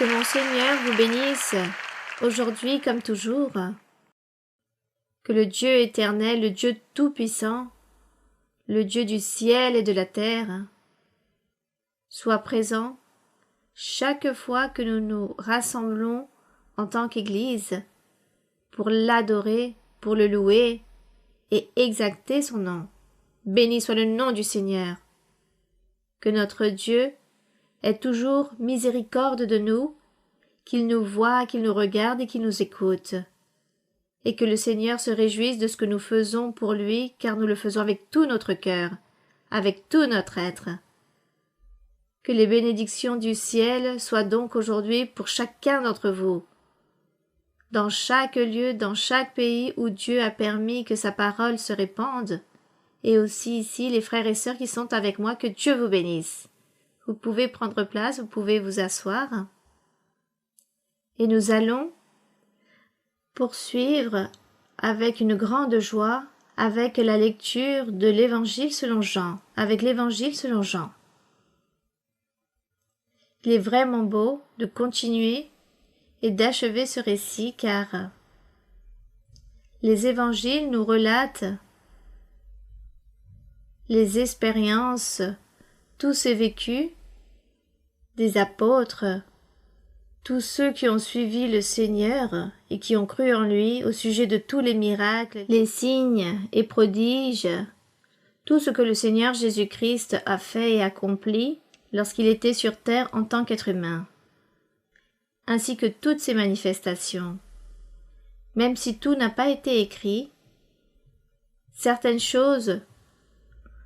Que mon Seigneur vous bénisse, aujourd'hui comme toujours. Que le Dieu éternel, le Dieu tout-puissant, le Dieu du ciel et de la terre, soit présent chaque fois que nous nous rassemblons en tant qu'Église pour l'adorer, pour le louer et exalter son nom. Béni soit le nom du Seigneur. Que notre Dieu ait toujours miséricorde de nous, qu'il nous voie, qu'il nous regarde et qu'il nous écoute. Et que le Seigneur se réjouisse de ce que nous faisons pour lui, car nous le faisons avec tout notre cœur, avec tout notre être. Que les bénédictions du ciel soient donc aujourd'hui pour chacun d'entre vous. Dans chaque lieu, dans chaque pays où Dieu a permis que sa parole se répande, et aussi ici les frères et sœurs qui sont avec moi, que Dieu vous bénisse. Vous pouvez prendre place, vous pouvez vous asseoir. Et nous allons poursuivre avec une grande joie avec la lecture de l'Évangile selon Jean, avec l'Évangile selon Jean. Il est vraiment beau de continuer et d'achever ce récit car les Évangiles nous relatent les expériences, tous ces vécus des apôtres, tous ceux qui ont suivi le Seigneur et qui ont cru en lui au sujet de tous les miracles, les signes et prodiges, tout ce que le Seigneur Jésus-Christ a fait et accompli lorsqu'il était sur terre en tant qu'être humain, ainsi que toutes ces manifestations. Même si tout n'a pas été écrit, certaines choses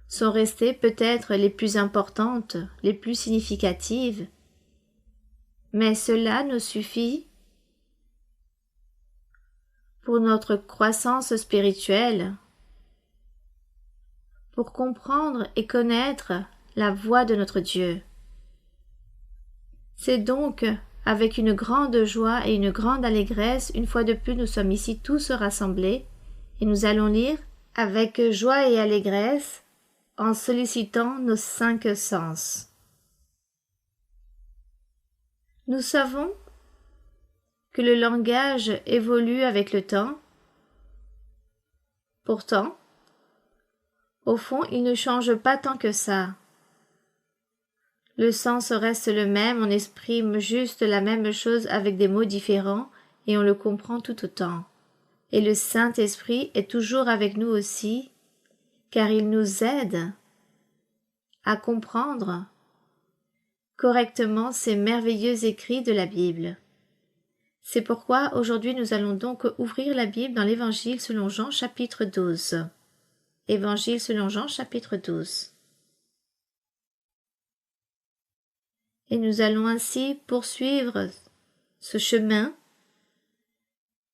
sont restées peut-être les plus importantes, les plus significatives, mais cela nous suffit pour notre croissance spirituelle, pour comprendre et connaître la voix de notre Dieu. C'est donc avec une grande joie et une grande allégresse, une fois de plus nous sommes ici tous rassemblés, et nous allons lire avec joie et allégresse en sollicitant nos 5 sens. Nous savons que le langage évolue avec le temps. Pourtant, au fond, il ne change pas tant que ça. Le sens reste le même, on exprime juste la même chose avec des mots différents et on le comprend tout autant. Et le Saint-Esprit est toujours avec nous aussi, car il nous aide à comprendre correctement ces merveilleux écrits de la Bible. C'est pourquoi aujourd'hui nous allons donc ouvrir la Bible dans l'Évangile selon Jean chapitre 12. Évangile selon Jean chapitre 12. Et nous allons ainsi poursuivre ce chemin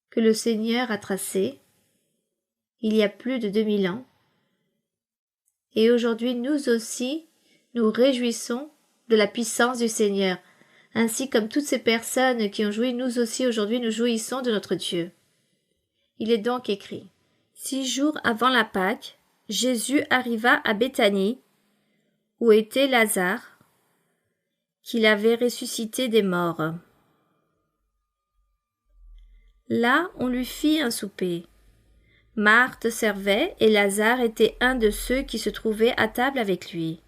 que le Seigneur a tracé il y a plus de 2000 ans. Et aujourd'hui, nous aussi, nous réjouissons de la puissance du Seigneur, ainsi comme toutes ces personnes qui ont joui, nous aussi aujourd'hui, nous jouissons de notre Dieu. Il est donc écrit: 6 jours avant la Pâque, Jésus arriva à Béthanie, où était Lazare, qu'il avait ressuscité des morts. Là, on lui fit un souper. Marthe servait et Lazare était un de ceux qui se trouvaient à table avec lui.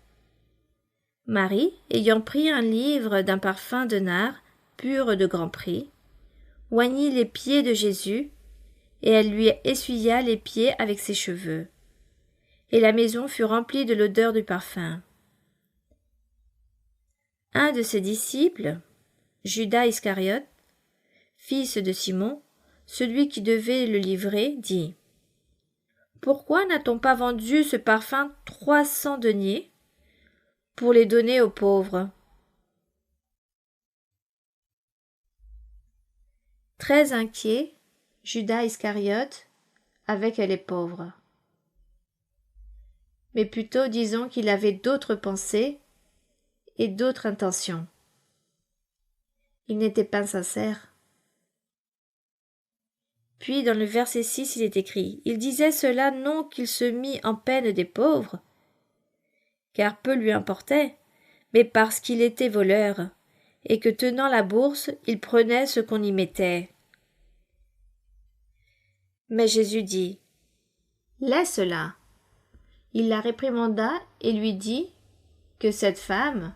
Marie, ayant pris un livre d'un parfum de nard, pur de grand prix, oignit les pieds de Jésus, et elle lui essuya les pieds avec ses cheveux. Et la maison fut remplie de l'odeur du parfum. Un de ses disciples, Judas Iscariote, fils de Simon, celui qui devait le livrer, dit: Pourquoi n'a-t-on pas vendu ce parfum 300 deniers pour les donner aux pauvres? Très inquiet, Judas Iscariote avec les pauvres. Mais plutôt disons qu'il avait d'autres pensées et d'autres intentions. Il n'était pas sincère. Puis dans le verset 6, il est écrit: Il disait cela non qu'il se mit en peine des pauvres, car peu lui importait, mais parce qu'il était voleur, et que tenant la bourse, il prenait ce qu'on y mettait. Mais Jésus dit, « Laisse-la. » Il la réprimanda et lui dit que cette femme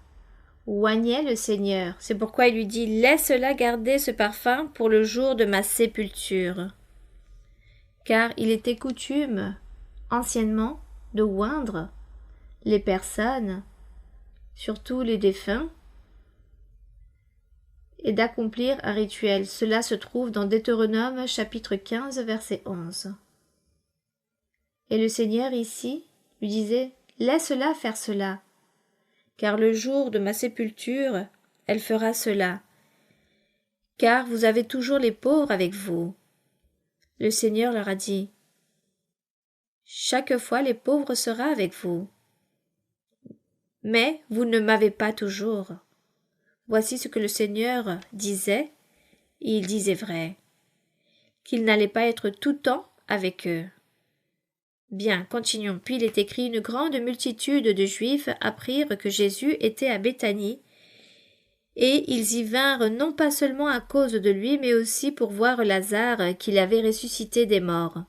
oignait le Seigneur. C'est pourquoi il lui dit, « Laisse-la garder ce parfum pour le jour de ma sépulture. » Car il était coutume, anciennement, de oindre les personnes, surtout les défunts, et d'accomplir un rituel. Cela se trouve dans Deutéronome chapitre 15 verset 11. Et le Seigneur ici lui disait, « Laisse-la faire cela, car le jour de ma sépulture, elle fera cela, car vous avez toujours les pauvres avec vous. » Le Seigneur leur a dit, « Chaque fois les pauvres sera avec vous, mais vous ne m'avez pas toujours. » Voici ce que le Seigneur disait, et il disait vrai, qu'il n'allait pas être tout temps avec eux. Bien, continuons. Puis il est écrit, une grande multitude de Juifs apprirent que Jésus était à Béthanie, et ils y vinrent non pas seulement à cause de lui, mais aussi pour voir Lazare qu'il avait ressuscité des morts.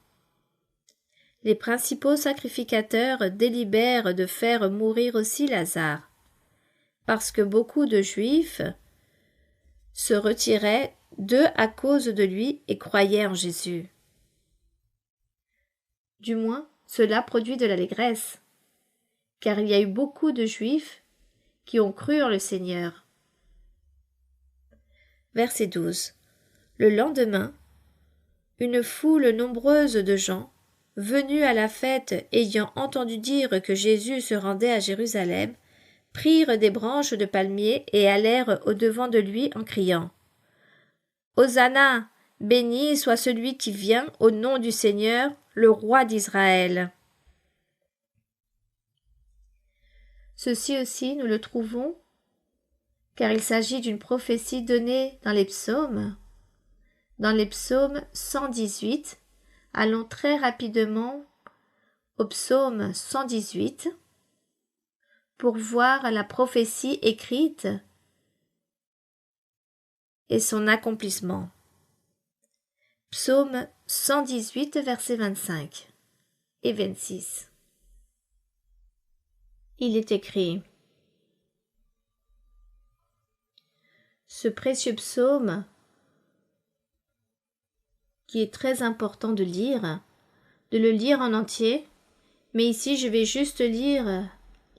Les principaux sacrificateurs délibèrent de faire mourir aussi Lazare, parce que beaucoup de Juifs se retiraient d'eux à cause de lui et croyaient en Jésus. Du moins, cela produit de l'allégresse, car il y a eu beaucoup de Juifs qui ont cru en le Seigneur. Verset 12. Le lendemain, une foule nombreuse de gens, venus à la fête ayant entendu dire que Jésus se rendait à Jérusalem, prirent des branches de palmier et allèrent au-devant de lui en criant « Hosanna, béni soit celui qui vient au nom du Seigneur, le roi d'Israël. » Ceci aussi nous le trouvons, car il s'agit d'une prophétie donnée dans les psaumes. Dans les psaumes 118, allons très rapidement au psaume 118 pour voir la prophétie écrite et son accomplissement. Psaume 118, versets 25 et 26. Il est écrit: ce précieux psaume, qui est très important de le lire en entier, mais ici je vais juste lire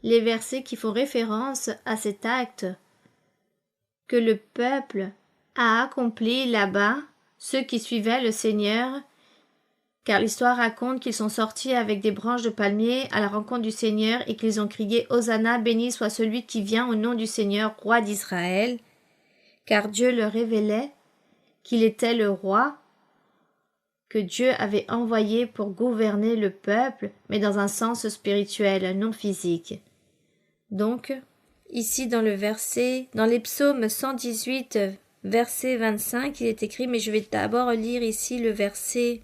les versets qui font référence à cet acte que le peuple a accompli là-bas, ceux qui suivaient le Seigneur, car l'histoire raconte qu'ils sont sortis avec des branches de palmier à la rencontre du Seigneur et qu'ils ont crié « Hosanna, béni soit celui qui vient au nom du Seigneur, roi d'Israël », car Dieu leur révélait qu'il était le roi que Dieu avait envoyé pour gouverner le peuple, mais dans un sens spirituel, non physique. Donc, ici dans les psaumes 118, verset 25, il est écrit, mais je vais d'abord lire ici le verset.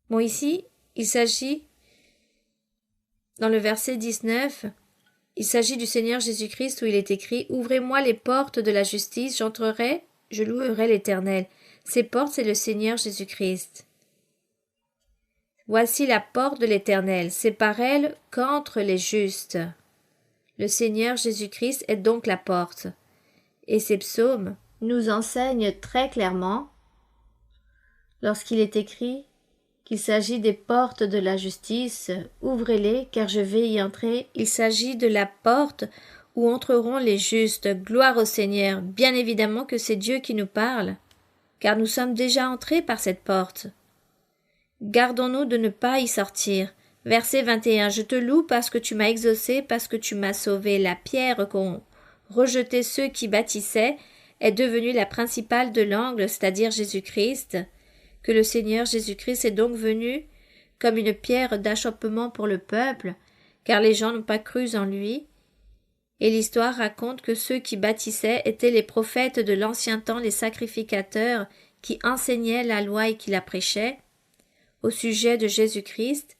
Bon, ici, il s'agit, dans le verset 19, il s'agit du Seigneur Jésus-Christ où il est écrit « Ouvrez-moi les portes de la justice, j'entrerai, je louerai l'Éternel. » Ces portes, c'est le Seigneur Jésus-Christ. Voici la porte de l'Éternel, c'est par elle qu'entrent les justes. Le Seigneur Jésus-Christ est donc la porte. Et ces psaumes nous enseignent très clairement, lorsqu'il est écrit qu'il s'agit des portes de la justice, ouvrez-les, car je vais y entrer. Il s'agit de la porte où entreront les justes. Gloire au Seigneur. Bien évidemment que c'est Dieu qui nous parle, car nous sommes déjà entrés par cette porte. Gardons-nous de ne pas y sortir. Verset 21. Je te loue parce que tu m'as exaucé, parce que tu m'as sauvé. La pierre qu'ont rejetée ceux qui bâtissaient est devenue la principale de l'angle, c'est-à-dire Jésus-Christ, que le Seigneur Jésus-Christ est donc venu comme une pierre d'achoppement pour le peuple, car les gens n'ont pas cru en lui. Et l'histoire raconte que ceux qui bâtissaient étaient les prophètes de l'ancien temps, les sacrificateurs qui enseignaient la loi et qui la prêchaient au sujet de Jésus-Christ,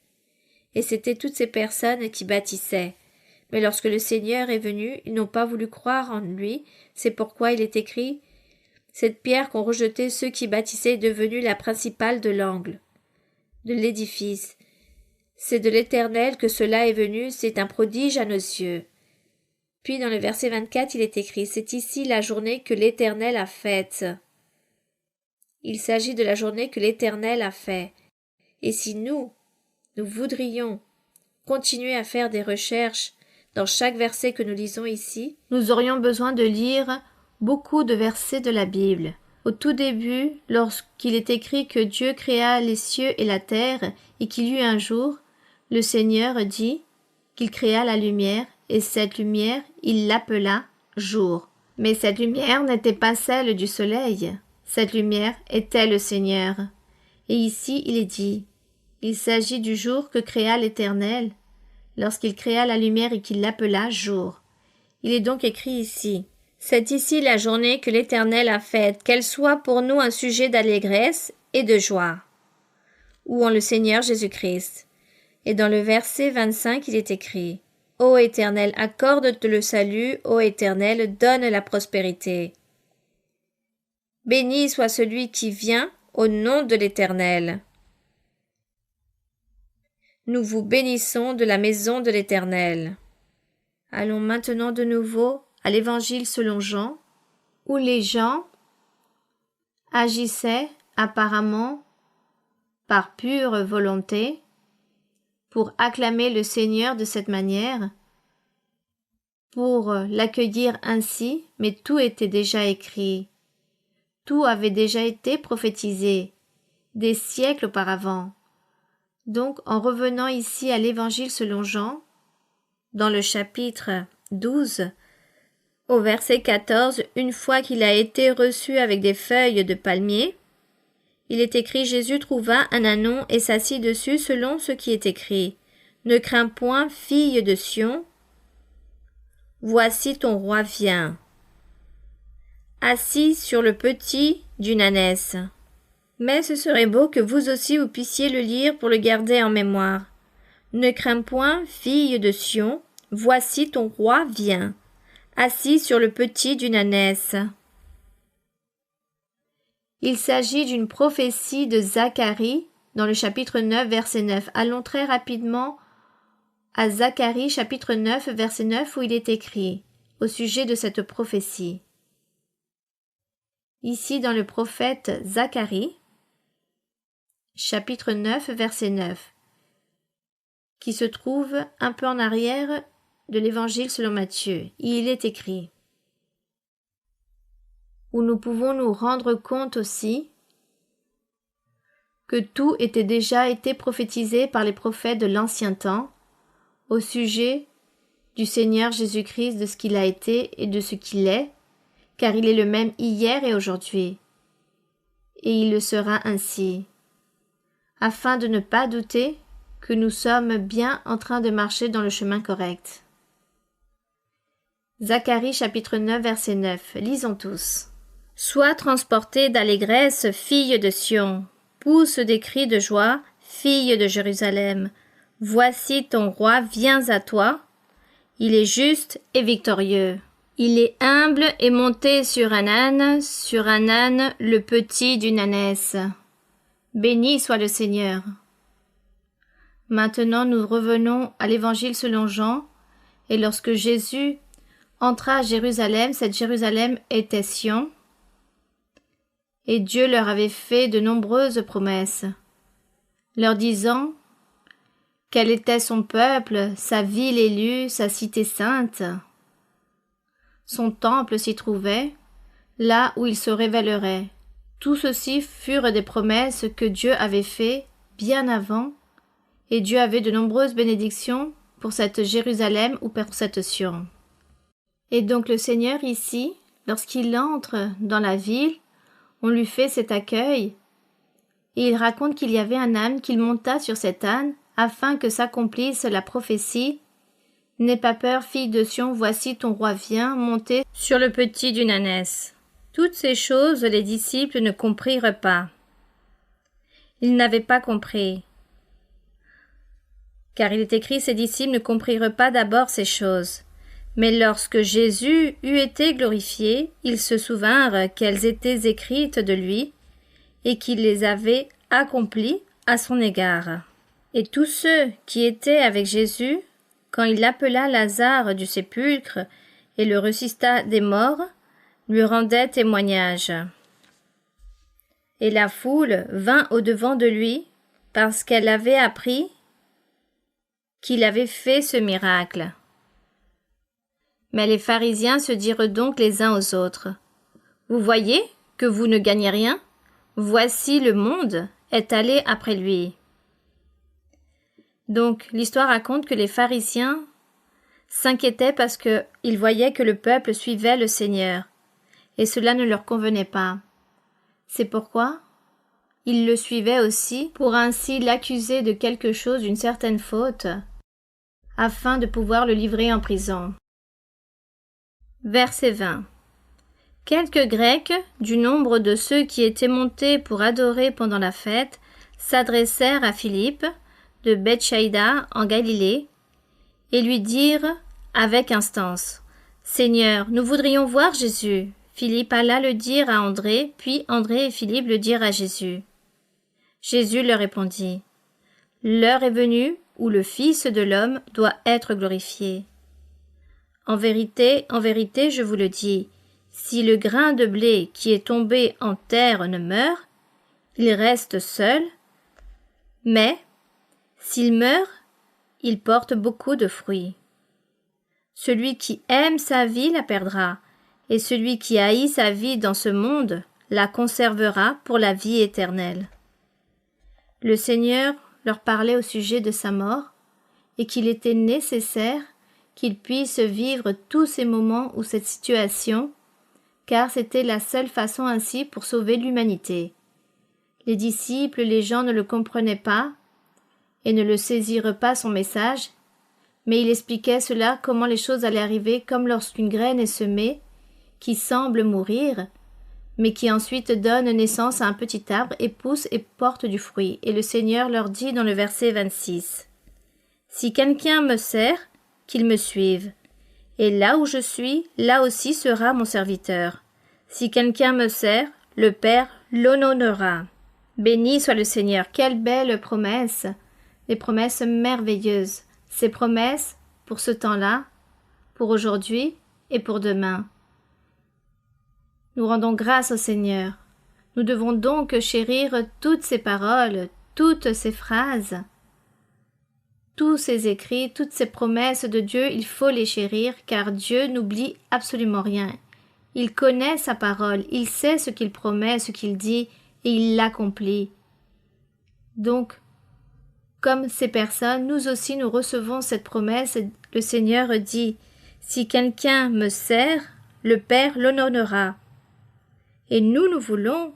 et c'étaient toutes ces personnes qui bâtissaient. Mais lorsque le Seigneur est venu, ils n'ont pas voulu croire en lui. C'est pourquoi il est écrit « Cette pierre qu'ont rejetée ceux qui bâtissaient est devenue la principale de l'angle, de l'édifice. C'est de l'Éternel que cela est venu, c'est un prodige à nos yeux. » Puis dans le verset 24, il est écrit « C'est ici la journée que l'Éternel a faite. » Il s'agit de la journée que l'Éternel a faite. Et si nous voudrions continuer à faire des recherches dans chaque verset que nous lisons ici, nous aurions besoin de lire beaucoup de versets de la Bible. Au tout début, lorsqu'il est écrit que Dieu créa les cieux et la terre et qu'il y eut un jour, le Seigneur dit qu'il créa la lumière et cette lumière, il l'appela jour. Mais cette lumière n'était pas celle du soleil. Cette lumière était le Seigneur. Et ici, il est dit, il s'agit du jour que créa l'Éternel, lorsqu'il créa la lumière et qu'il l'appela jour. Il est donc écrit ici, c'est ici la journée que l'Éternel a faite, qu'elle soit pour nous un sujet d'allégresse et de joie. Ou en le Seigneur Jésus-Christ. Et dans le verset 25, il est écrit, Ô Éternel, accorde-te le salut, ô Éternel, donne la prospérité. Béni soit celui qui vient au nom de l'Éternel. Nous vous bénissons de la maison de l'Éternel. Allons maintenant de nouveau à l'Évangile selon Jean, où les gens agissaient apparemment par pure volonté pour acclamer le Seigneur de cette manière, pour l'accueillir ainsi, mais tout était déjà écrit. Tout avait déjà été prophétisé, des siècles auparavant. Donc, en revenant ici à l'Évangile selon Jean, dans le chapitre 12, au verset 14, une fois qu'il a été reçu avec des feuilles de palmier, il est écrit « Jésus trouva un ânon et s'assit dessus selon ce qui est écrit. Ne crains point, fille de Sion, voici ton roi vient. Assis sur le petit d'une ânesse. » Mais ce serait beau que vous aussi vous puissiez le lire pour le garder en mémoire. Ne crains point, fille de Sion, voici ton roi vient, assis sur le petit d'une ânesse. Il s'agit d'une prophétie de Zacharie dans le chapitre 9, verset 9. Allons très rapidement à Zacharie, chapitre 9, verset 9, où il est écrit au sujet de cette prophétie. Ici, dans le prophète Zacharie, chapitre 9, verset 9, qui se trouve un peu en arrière de l'Évangile selon Matthieu. Il est écrit, où nous pouvons nous rendre compte aussi que tout était déjà été prophétisé par les prophètes de l'ancien temps au sujet du Seigneur Jésus-Christ, de ce qu'il a été et de ce qu'il est, car il est le même hier et aujourd'hui, et il le sera ainsi, afin de ne pas douter que nous sommes bien en train de marcher dans le chemin correct. Zacharie chapitre 9 verset 9, lisons tous. Sois transportée d'allégresse, fille de Sion, pousse des cris de joie, fille de Jérusalem. Voici ton roi vient à toi, il est juste et victorieux. Il est humble et monté sur un âne, le petit d'une ânesse. Béni soit le Seigneur. Maintenant nous revenons à l'Évangile selon Jean, et lorsque Jésus entra à Jérusalem, cette Jérusalem était Sion, et Dieu leur avait fait de nombreuses promesses, leur disant quel était son peuple, sa ville élue, sa cité sainte. Son temple s'y trouvait, là où il se révélerait. Tout ceci furent des promesses que Dieu avait faites bien avant, et Dieu avait de nombreuses bénédictions pour cette Jérusalem ou pour cette Sion. Et donc le Seigneur ici, lorsqu'il entre dans la ville, on lui fait cet accueil, et il raconte qu'il y avait un âne, qu'il monta sur cet âne, afin que s'accomplisse la prophétie. N'aie pas peur, fille de Sion, voici ton roi vient, monté sur le petit d'une ânesse. Toutes ces choses, les disciples ne comprirent pas. Ils n'avaient pas compris. Car il est écrit, ses disciples ne comprirent pas d'abord ces choses. Mais lorsque Jésus eut été glorifié, ils se souvinrent qu'elles étaient écrites de lui, et qu'il les avait accomplies à son égard. Et tous ceux qui étaient avec Jésus, quand il appela Lazare du sépulcre et le ressuscita des morts, lui rendaient témoignage. Et la foule vint au-devant de lui, parce qu'elle avait appris qu'il avait fait ce miracle. Mais les pharisiens se dirent donc les uns aux autres, « Vous voyez que vous ne gagnez rien? Voici le monde est allé après lui. » Donc, l'histoire raconte que les pharisiens s'inquiétaient parce qu'ils voyaient que le peuple suivait le Seigneur, et cela ne leur convenait pas. C'est pourquoi ils le suivaient aussi pour ainsi l'accuser de quelque chose, d'une certaine faute, afin de pouvoir le livrer en prison. Verset 20. Quelques Grecs, du nombre de ceux qui étaient montés pour adorer pendant la fête, s'adressèrent à Philippe, de Bethsaïda en Galilée, et lui dirent avec instance, « Seigneur, nous voudrions voir Jésus. » Philippe alla le dire à André, puis André et Philippe le dirent à Jésus. Jésus leur répondit, « L'heure est venue où le Fils de l'homme doit être glorifié. En vérité, je vous le dis, si le grain de blé qui est tombé en terre ne meurt, il reste seul, mais s'il meurt, il porte beaucoup de fruits. Celui qui aime sa vie la perdra, et celui qui haït sa vie dans ce monde la conservera pour la vie éternelle. » Le Seigneur leur parlait au sujet de sa mort, et qu'il était nécessaire qu'ils puissent vivre tous ces moments ou cette situation, car c'était la seule façon ainsi pour sauver l'humanité. Les disciples, les gens ne le comprenaient pas, et ne le saisirent pas son message, mais il expliquait cela comment les choses allaient arriver comme lorsqu'une graine est semée, qui semble mourir, mais qui ensuite donne naissance à un petit arbre et pousse et porte du fruit. Et le Seigneur leur dit dans le verset 26, « Si quelqu'un me sert, qu'il me suive, et là où je suis, là aussi sera mon serviteur. Si quelqu'un me sert, le Père l'honorera. » Béni soit le Seigneur, quelle belle promesse, des promesses merveilleuses, ces promesses pour ce temps-là, pour aujourd'hui et pour demain. Nous rendons grâce au Seigneur. Nous devons donc chérir toutes ces paroles, toutes ces phrases, tous ces écrits, toutes ces promesses de Dieu, il faut les chérir, car Dieu n'oublie absolument rien. Il connaît sa parole, il sait ce qu'il promet, ce qu'il dit, et il l'accomplit. Donc, comme ces personnes, nous aussi nous recevons cette promesse, et le Seigneur dit, « Si quelqu'un me sert, le Père l'honorera. » Et nous voulons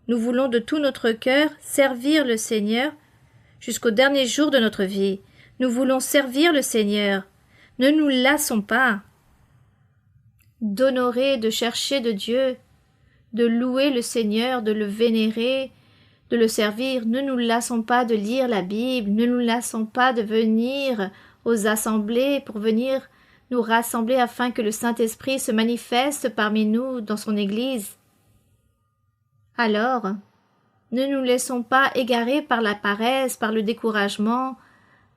de tout notre cœur servir le Seigneur jusqu'au dernier jour de notre vie. Nous voulons servir le Seigneur. Ne nous lassons pas d'honorer, de chercher de Dieu, de louer le Seigneur, de le vénérer, de le servir. Ne nous lassons pas de lire la Bible, ne nous lassons pas de venir aux assemblées pour venir nous rassembler afin que le Saint-Esprit se manifeste parmi nous dans son Église. Alors, ne nous laissons pas égarer par la paresse, par le découragement,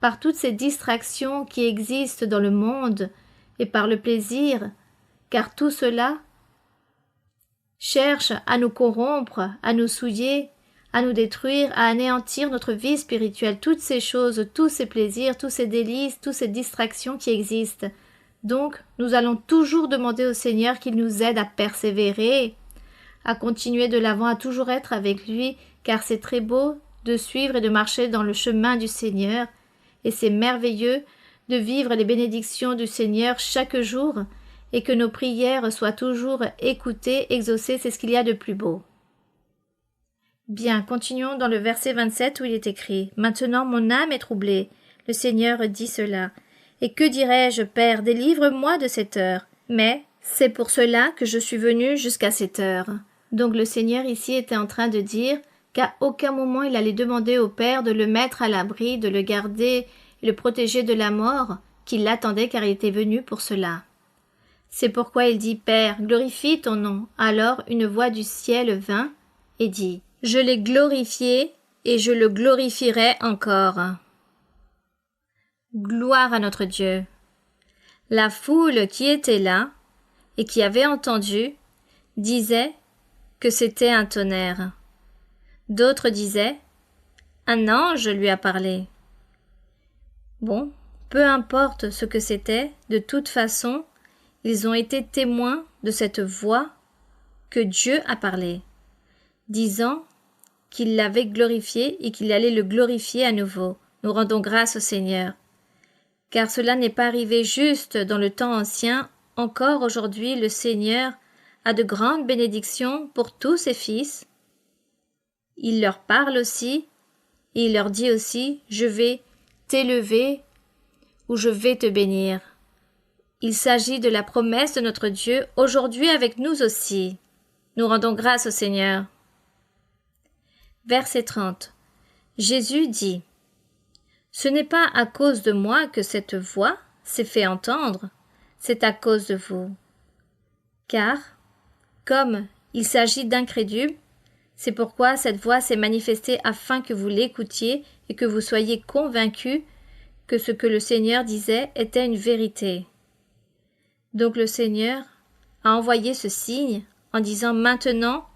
par toutes ces distractions qui existent dans le monde et par le plaisir, car tout cela cherche à nous corrompre, à nous souiller, à nous détruire, à anéantir notre vie spirituelle, toutes ces choses, tous ces plaisirs, tous ces délices, toutes ces distractions qui existent. Donc, nous allons toujours demander au Seigneur qu'il nous aide à persévérer, à continuer de l'avant, à toujours être avec lui, car c'est très beau de suivre et de marcher dans le chemin du Seigneur, et c'est merveilleux de vivre les bénédictions du Seigneur chaque jour, et que nos prières soient toujours écoutées, exaucées, c'est ce qu'il y a de plus beau. Bien, continuons dans le verset 27 où il est écrit « Maintenant mon âme est troublée. » Le Seigneur dit cela. « Et que dirais-je, Père, délivre-moi de cette heure. Mais c'est pour cela que je suis venu jusqu'à cette heure. » Donc le Seigneur ici était en train de dire qu'à aucun moment il allait demander au Père de le mettre à l'abri, de le garder et le protéger de la mort qui l'attendait car il était venu pour cela. C'est pourquoi il dit « Père, glorifie ton nom ». Alors une voix du ciel vint et dit « Je l'ai glorifié et je le glorifierai encore ». Gloire à notre Dieu. La foule qui était là et qui avait entendu disait que c'était un tonnerre. D'autres disaient « Un ange lui a parlé ». Bon, peu importe ce que c'était, de toute façon, ils ont été témoins de cette voix que Dieu a parlé, disant qu'il l'avait glorifié et qu'il allait le glorifier à nouveau. Nous rendons grâce au Seigneur. Car cela n'est pas arrivé juste dans le temps ancien, encore aujourd'hui le Seigneur a de grandes bénédictions pour tous ses fils. Il leur parle aussi, et il leur dit aussi « Je vais t'élever » ou « Je vais te bénir ». Il s'agit de la promesse de notre Dieu aujourd'hui avec nous aussi. Nous rendons grâce au Seigneur. Verset 30. Jésus dit « Ce n'est pas à cause de moi que cette voix s'est fait entendre, c'est à cause de vous. Car, comme il s'agit d'incrédules, c'est pourquoi cette voix s'est manifestée afin que vous l'écoutiez et que vous soyez convaincus que ce que le Seigneur disait était une vérité. » Donc le Seigneur a envoyé ce signe en disant « Maintenant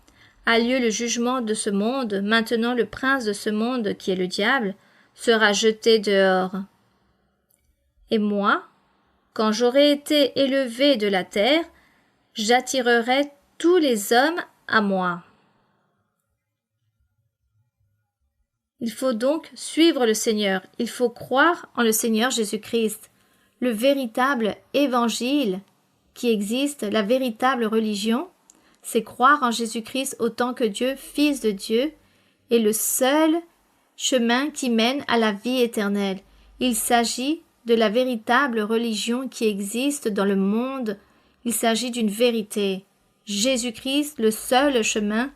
a lieu le jugement de ce monde, maintenant le prince de ce monde, qui est le diable, sera jeté dehors. Et moi, quand j'aurai été élevé de la terre, j'attirerai tous les hommes à moi. » Il faut donc suivre le Seigneur, il faut croire en le Seigneur Jésus-Christ, le véritable évangile qui existe, la véritable religion, c'est croire en Jésus-Christ autant que Dieu, Fils de Dieu, est le seul chemin qui mène à la vie éternelle. Il s'agit de la véritable religion qui existe dans le monde, il s'agit d'une vérité. Jésus-Christ, le seul chemin,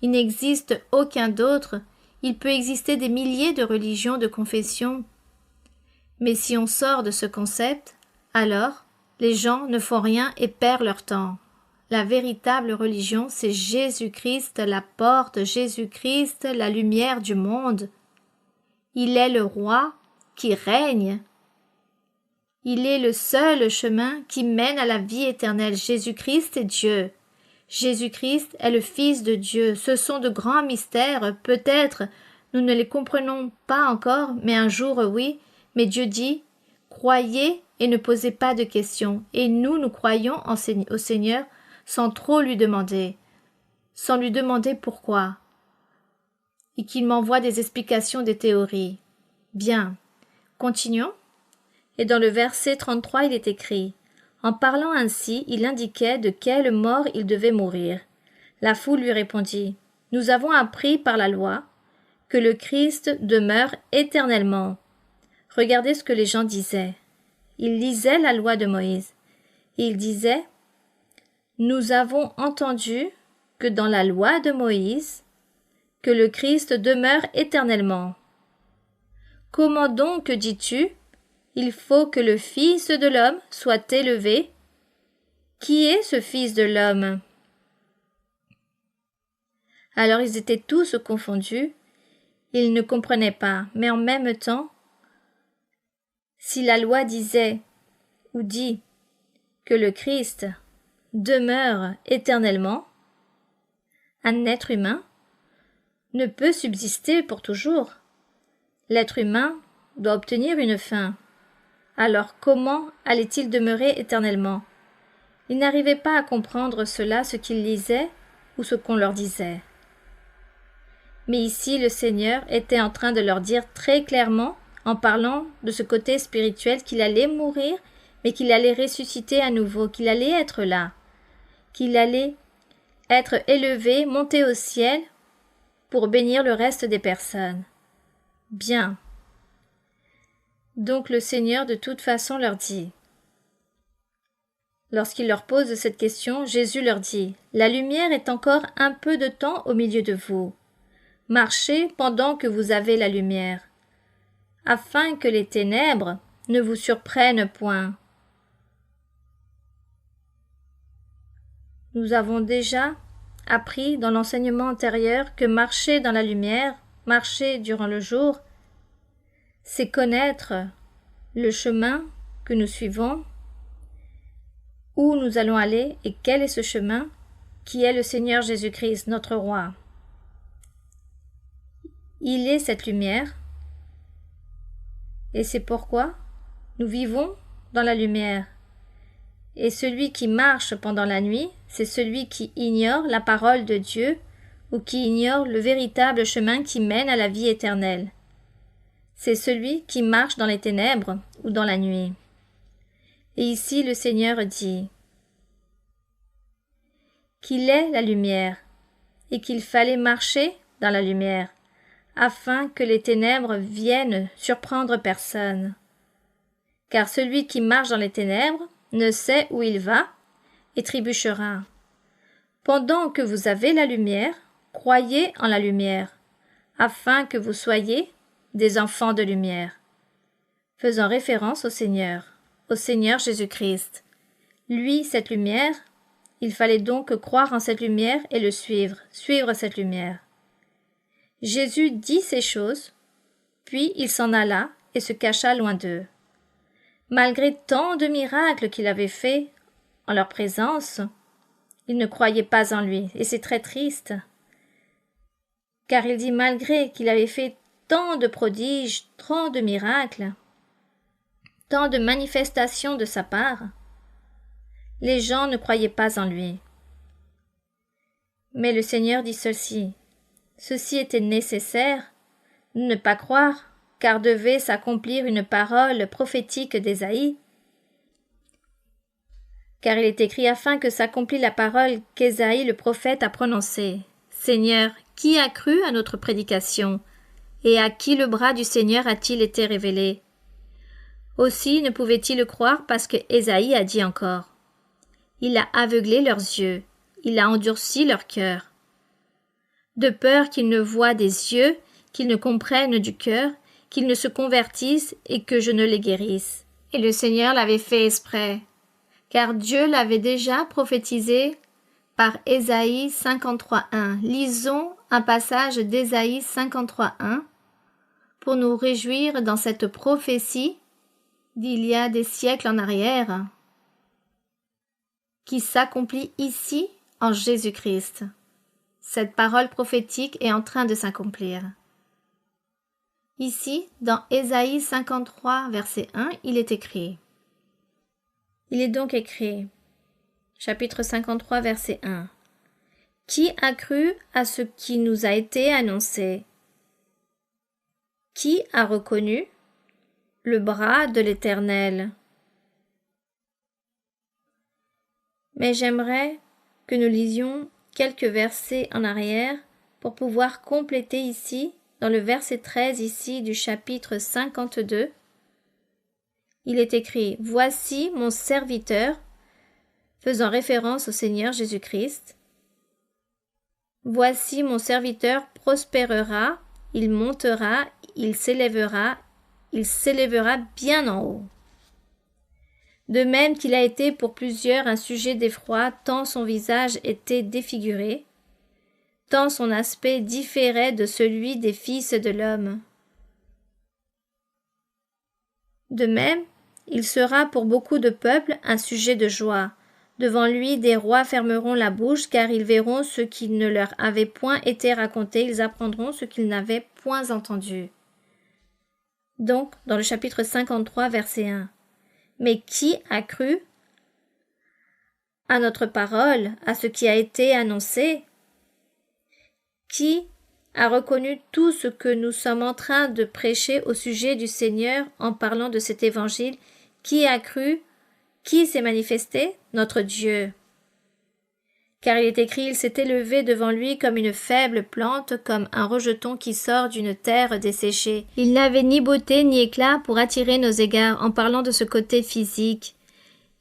il n'existe aucun d'autre. Il peut exister des milliers de religions, de confessions. Mais si on sort de ce concept, alors les gens ne font rien et perdent leur temps. La véritable religion, c'est Jésus-Christ, la porte, Jésus-Christ, la lumière du monde. Il est le roi qui règne. Il est le seul chemin qui mène à la vie éternelle. Jésus-Christ est Dieu. Jésus-Christ est le Fils de Dieu. Ce sont de grands mystères. Peut-être nous ne les comprenons pas encore, mais un jour oui. Mais Dieu dit « Croyez et ne posez pas de questions. » Et nous croyons au Seigneur sans trop lui demander, sans lui demander pourquoi, et qu'il m'envoie des explications, des théories. Bien, continuons. Et dans le verset 33, il est écrit « En parlant ainsi, il indiquait de quelle mort il devait mourir. La foule lui répondit « Nous avons appris par la loi que le Christ demeure éternellement. » Regardez ce que les gens disaient. Ils lisaient la loi de Moïse. Ils disaient « Nous avons entendu que dans la loi de Moïse, que le Christ demeure éternellement. Comment donc dis-tu ? Il faut que le Fils de l'homme soit élevé. Qui est ce Fils de l'homme ? » Alors ils étaient tous confondus. Ils ne comprenaient pas, mais en même temps, si la loi disait ou dit que le Christ demeure éternellement, un être humain ne peut subsister pour toujours. L'être humain doit obtenir une fin. Alors comment allait-il demeurer éternellement ? Ils n'arrivaient pas à comprendre cela, ce qu'ils lisaient ou ce qu'on leur disait. Mais ici, le Seigneur était en train de leur dire très clairement, en parlant de ce côté spirituel, qu'il allait mourir, mais qu'il allait ressusciter à nouveau, qu'il allait être là, qu'il allait être élevé, monté au ciel pour bénir le reste des personnes. Bien. Donc le Seigneur de toute façon leur dit. Lorsqu'il leur pose cette question, Jésus leur dit « La lumière est encore un peu de temps au milieu de vous. Marchez pendant que vous avez la lumière, afin que les ténèbres ne vous surprennent point. Nous avons déjà appris dans l'enseignement antérieur que marcher dans la lumière, marcher durant le jour, c'est connaître le chemin que nous suivons, où nous allons aller et quel est ce chemin qui est le Seigneur Jésus-Christ, notre Roi. Il est cette lumière et c'est pourquoi nous vivons dans la lumière. Et celui qui marche pendant la nuit, c'est celui qui ignore la parole de Dieu ou qui ignore le véritable chemin qui mène à la vie éternelle. C'est celui qui marche dans les ténèbres ou dans la nuit. Et ici le Seigneur dit qu'il est la lumière et qu'il fallait marcher dans la lumière afin que les ténèbres viennent surprendre personne. Car celui qui marche dans les ténèbres ne sait où il va et trébuchera. Pendant que vous avez la lumière, croyez en la lumière, afin que vous soyez des enfants de lumière. Faisant référence au Seigneur Jésus-Christ. Lui, cette lumière, il fallait donc croire en cette lumière et le suivre cette lumière. Jésus dit ces choses, puis il s'en alla et se cacha loin d'eux. Malgré tant de miracles qu'il avait faits en leur présence, ils ne croyaient pas en lui, et c'est très triste. Car il dit malgré qu'il avait fait tant de prodiges, tant de miracles, tant de manifestations de sa part, les gens ne croyaient pas en lui. Mais le Seigneur dit ceci était nécessaire, ne pas croire, car devait s'accomplir une parole prophétique d'Ésaïe. Car il est écrit afin que s'accomplît la parole qu'Ésaïe le prophète a prononcée. Seigneur, qui a cru à notre prédication, et à qui le bras du Seigneur a-t-il été révélé? Aussi ne pouvaient-ils croire parce que Ésaïe a dit encore. Il a aveuglé leurs yeux, il a endurci leur cœur. De peur qu'ils ne voient des yeux, qu'ils ne comprennent du cœur, qu'ils ne se convertissent et que je ne les guérisse. Et le Seigneur l'avait fait exprès, car Dieu l'avait déjà prophétisé par Ésaïe 53.1. Lisons un passage d'Ésaïe 53.1 pour nous réjouir dans cette prophétie d'il y a des siècles en arrière, qui s'accomplit ici en Jésus-Christ. Cette parole prophétique est en train de s'accomplir. Ici, dans Ésaïe 53, verset 1, il est écrit. Il est donc écrit, chapitre 53, verset 1. Qui a cru à ce qui nous a été annoncé? Qui a reconnu le bras de l'Éternel? Mais j'aimerais que nous lisions quelques versets en arrière pour pouvoir compléter ici, dans le verset 13 ici du chapitre 52, il est écrit « Voici mon serviteur » faisant référence au Seigneur Jésus-Christ. « Voici mon serviteur prospérera, il montera, il s'élèvera bien en haut. » De même qu'il a été pour plusieurs un sujet d'effroi, tant son visage était défiguré, tant son aspect différait de celui des fils de l'homme. De même, il sera pour beaucoup de peuples un sujet de joie. Devant lui, des rois fermeront la bouche, car ils verront ce qui ne leur avait point été raconté, ils apprendront ce qu'ils n'avaient point entendu. Donc, dans le chapitre 53, verset 1. Mais qui a cru à notre parole, à ce qui a été annoncé? Qui a reconnu tout ce que nous sommes en train de prêcher au sujet du Seigneur en parlant de cet évangile? Qui a cru? Qui s'est manifesté? Notre Dieu. Car il est écrit, il s'est élevé devant lui comme une faible plante, comme un rejeton qui sort d'une terre desséchée. Il n'avait ni beauté ni éclat pour attirer nos égards en parlant de ce côté physique,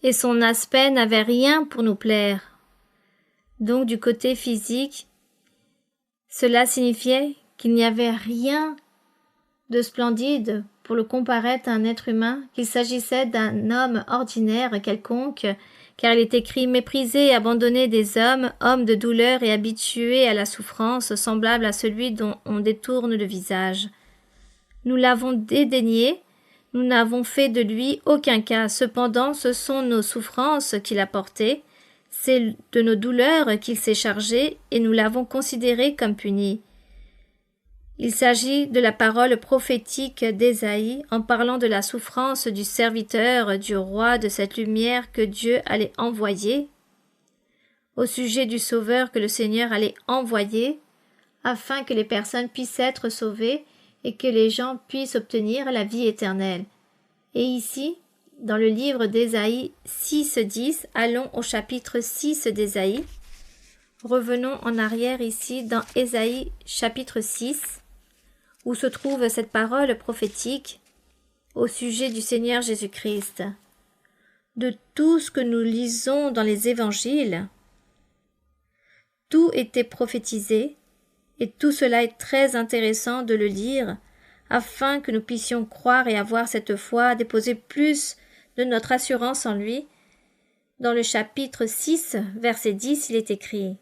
et son aspect n'avait rien pour nous plaire. Donc du côté physique, cela signifiait qu'il n'y avait rien de splendide pour le comparer à un être humain, qu'il s'agissait d'un homme ordinaire quelconque, car il est écrit « Méprisé et abandonné des hommes, homme de douleur et habitué à la souffrance, semblable à celui dont on détourne le visage. » Nous l'avons dédaigné, nous n'avons fait de lui aucun cas. Cependant, ce sont nos souffrances qu'il a portées, c'est de nos douleurs qu'il s'est chargé, et nous l'avons considéré comme puni. Il s'agit de la parole prophétique d'Ésaïe en parlant de la souffrance du serviteur du roi, de cette lumière que Dieu allait envoyer, au sujet du Sauveur que le Seigneur allait envoyer, afin que les personnes puissent être sauvées et que les gens puissent obtenir la vie éternelle. Et ici, dans le livre d'Ésaïe 6:10, allons au chapitre 6 d'Ésaïe. Revenons en arrière ici dans Ésaïe chapitre 6, où se trouve cette parole prophétique au sujet du Seigneur Jésus-Christ. De tout ce que nous lisons dans les évangiles, tout était prophétisé, et tout cela est très intéressant de le lire, afin que nous puissions croire et avoir cette foi, déposer plus de notre assurance en lui. Dans le chapitre 6, verset 10, il est écrit.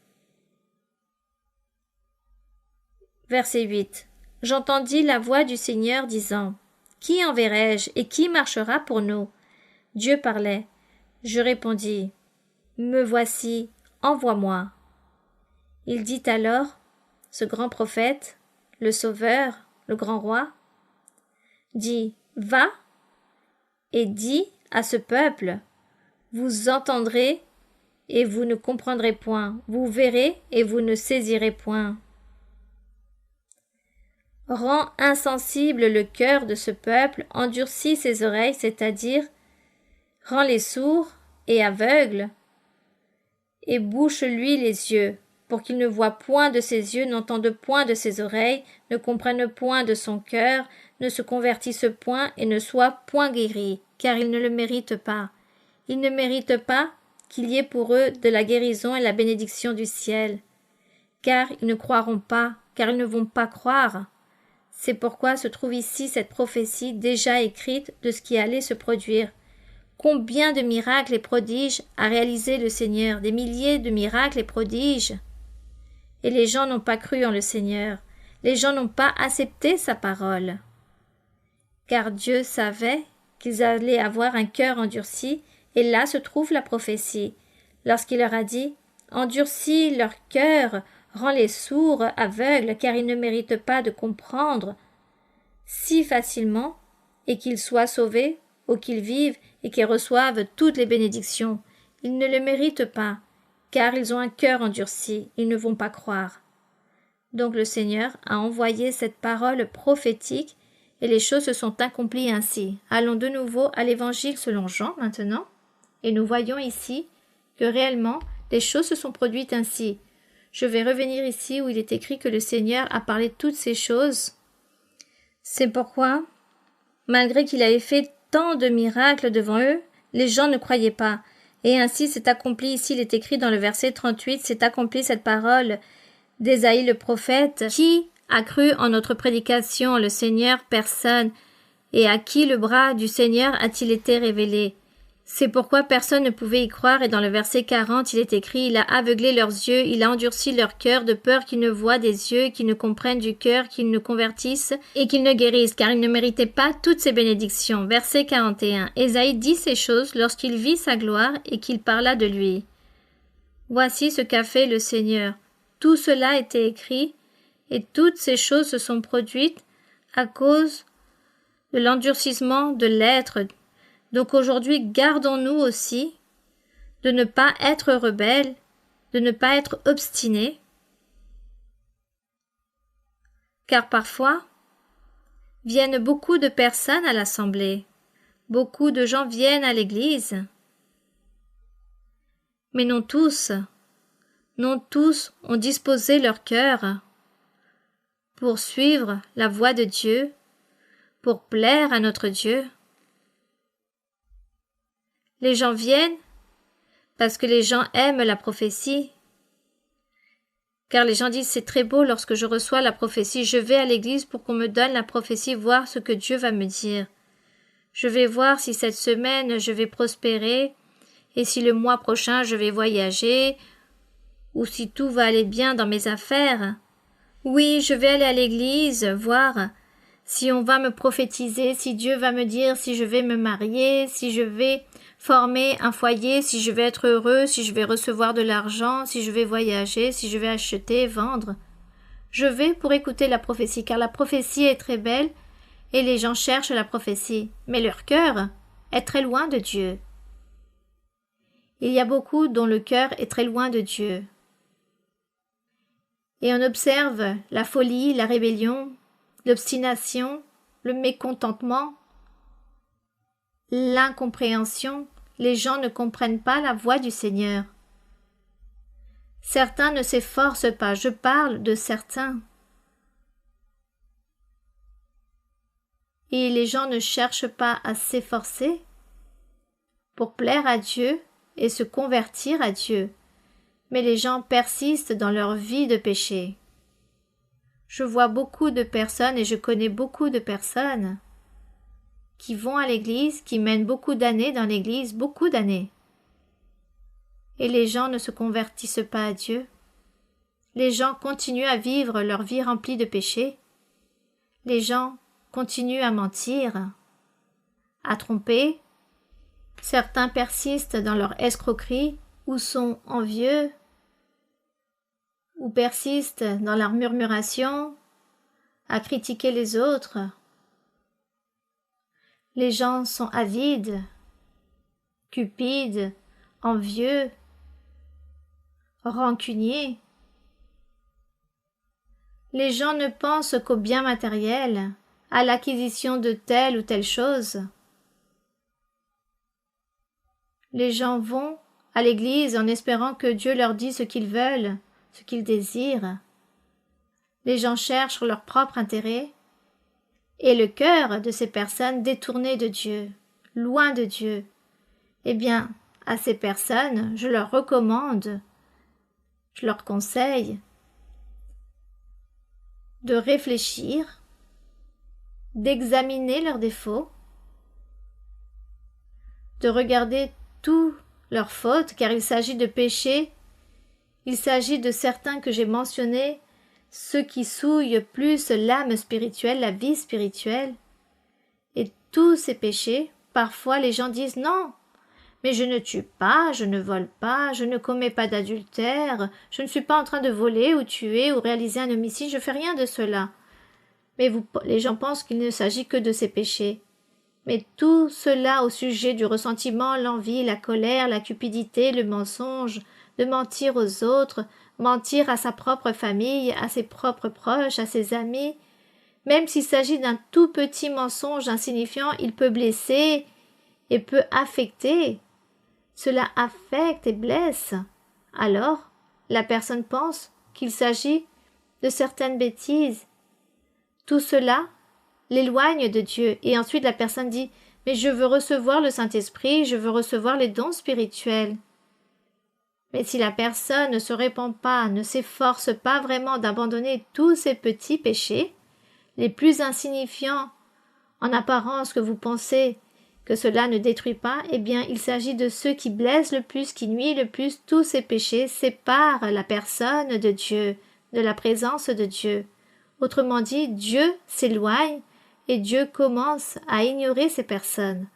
Verset 8. J'entendis la voix du Seigneur disant, « Qui enverrai-je et qui marchera pour nous ?» Dieu parlait. Je répondis, « Me voici, envoie-moi. » Il dit alors, ce grand prophète, le Sauveur, le grand roi, dit, « Va et dis à ce peuple, vous entendrez et vous ne comprendrez point, vous verrez et vous ne saisirez point. » Rends insensible le cœur de ce peuple, endurcis ses oreilles, c'est-à-dire rends-les sourds et aveugles, et bouche-lui les yeux, pour qu'il ne voie point de ses yeux, n'entende point de ses oreilles, ne comprenne point de son cœur, ne se convertisse point et ne soit point guéri, car ils ne le méritent pas. Ils ne méritent pas qu'il y ait pour eux de la guérison et la bénédiction du ciel, car ils ne croiront pas, car ils ne vont pas croire. C'est pourquoi se trouve ici cette prophétie déjà écrite de ce qui allait se produire. Combien de miracles et prodiges a réalisé le Seigneur, des milliers de miracles et prodiges. Et les gens n'ont pas cru en le Seigneur, les gens n'ont pas accepté sa parole. Car Dieu savait qu'ils allaient avoir un cœur endurci, et là se trouve la prophétie, lorsqu'il leur a dit « Endurcis leur cœur, rends-les sourds, aveugles, car ils ne méritent pas de comprendre si facilement, et qu'ils soient sauvés, ou qu'ils vivent, et qu'ils reçoivent toutes les bénédictions. Ils ne le méritent pas, car ils ont un cœur endurci, ils ne vont pas croire. » Donc le Seigneur a envoyé cette parole prophétique, et les choses se sont accomplies ainsi. Allons de nouveau à l'Évangile selon Jean maintenant, et nous voyons ici que réellement les choses se sont produites ainsi. Je vais revenir ici où il est écrit que le Seigneur a parlé de toutes ces choses. C'est pourquoi, malgré qu'il avait fait tant de miracles devant eux, les gens ne croyaient pas. Et ainsi s'est accompli ici, il est écrit dans le verset 38, s'est accomplie cette parole d'Ésaïe le prophète. Qui a cru en notre prédication, le Seigneur? Personne. Et à qui le bras du Seigneur a-t-il été révélé? C'est pourquoi personne ne pouvait y croire, et dans le verset 40, il est écrit « Il a aveuglé leurs yeux, il a endurci leur cœur, de peur qu'ils ne voient des yeux, qu'ils ne comprennent du cœur, qu'ils ne convertissent, et qu'ils ne guérissent, car ils ne méritaient pas toutes ces bénédictions. » Verset 41. Ésaïe dit ces choses lorsqu'il vit sa gloire et qu'il parla de lui. Voici ce qu'a fait le Seigneur. Tout cela était écrit, et toutes ces choses se sont produites à cause de l'endurcissement de l'être. Donc aujourd'hui, gardons-nous aussi de ne pas être rebelles, de ne pas être obstinés, car parfois viennent beaucoup de personnes à l'assemblée, beaucoup de gens viennent à l'église, mais non tous ont disposé leur cœur pour suivre la voie de Dieu, pour plaire à notre Dieu. Les gens viennent parce que les gens aiment la prophétie, Car les gens disent c'est très beau lorsque je reçois la prophétie, je vais à l'église pour qu'on me donne la prophétie, voir ce que Dieu va me dire. Je vais voir si cette semaine je vais prospérer et si le mois prochain je vais voyager ou si tout va aller bien dans mes affaires. Oui, je vais aller à l'église, voir si on va me prophétiser, si Dieu va me dire si je vais me marier, si je vais former un foyer, si je vais être heureux, si je vais recevoir de l'argent, si je vais voyager, si je vais acheter, vendre. Je vais pour écouter la prophétie, car la prophétie est très belle et les gens cherchent la prophétie, mais leur cœur est très loin de Dieu. Il y a beaucoup dont le cœur est très loin de Dieu. Et on observe la folie, la rébellion, l'obstination, le mécontentement, l'incompréhension. Les gens ne comprennent pas la voix du Seigneur. Certains ne s'efforcent pas, je parle de certains. Et les gens ne cherchent pas à s'efforcer pour plaire à Dieu et se convertir à Dieu. Mais les gens persistent dans leur vie de péché. Je vois beaucoup de personnes et je connais beaucoup de personnes qui vont à l'église, qui mènent beaucoup d'années dans l'église, beaucoup d'années. Et les gens ne se convertissent pas à Dieu. Les gens continuent à vivre leur vie remplie de péché. Les gens continuent à mentir, à tromper. Certains persistent dans leur escroquerie ou sont envieux, ou persistent dans leur murmuration, à critiquer les autres. Les gens sont avides, cupides, envieux, rancuniers. Les gens ne pensent qu'au bien matériel, à l'acquisition de telle ou telle chose. Les gens vont à l'église en espérant que Dieu leur dise ce qu'ils veulent, ce qu'ils désirent. Les gens cherchent leur propre intérêt et le cœur de ces personnes détournées de Dieu, loin de Dieu. Eh bien, à ces personnes, je leur recommande, je leur conseille de réfléchir, d'examiner leurs défauts, de regarder tous leurs fautes, car il s'agit de péchés. Il s'agit de certains que j'ai mentionnés, ceux qui souillent plus l'âme spirituelle, la vie spirituelle. Et tous ces péchés, parfois les gens disent non, mais je ne tue pas, je ne vole pas, je ne commets pas d'adultère, je ne suis pas en train de voler ou tuer ou réaliser un homicide, je fais rien de cela. Mais les gens pensent qu'il ne s'agit que de ces péchés. Mais tout cela au sujet du ressentiment, l'envie, la colère, la cupidité, le mensonge, de mentir aux autres, mentir à sa propre famille, à ses propres proches, à ses amis. Même s'il s'agit d'un tout petit mensonge insignifiant, il peut blesser et peut affecter. Cela affecte et blesse. Alors, la personne pense qu'il s'agit de certaines bêtises. Tout cela l'éloigne de Dieu. Et ensuite la personne dit « Mais je veux recevoir le Saint-Esprit, je veux recevoir les dons spirituels. » Mais si la personne ne se répand pas, ne s'efforce pas vraiment d'abandonner tous ces petits péchés, les plus insignifiants en apparence que vous pensez que cela ne détruit pas, eh bien il s'agit de ceux qui blessent le plus, qui nuisent le plus. Tous ces péchés séparent la personne de Dieu, de la présence de Dieu. Autrement dit, Dieu s'éloigne et Dieu commence à ignorer ces personnes.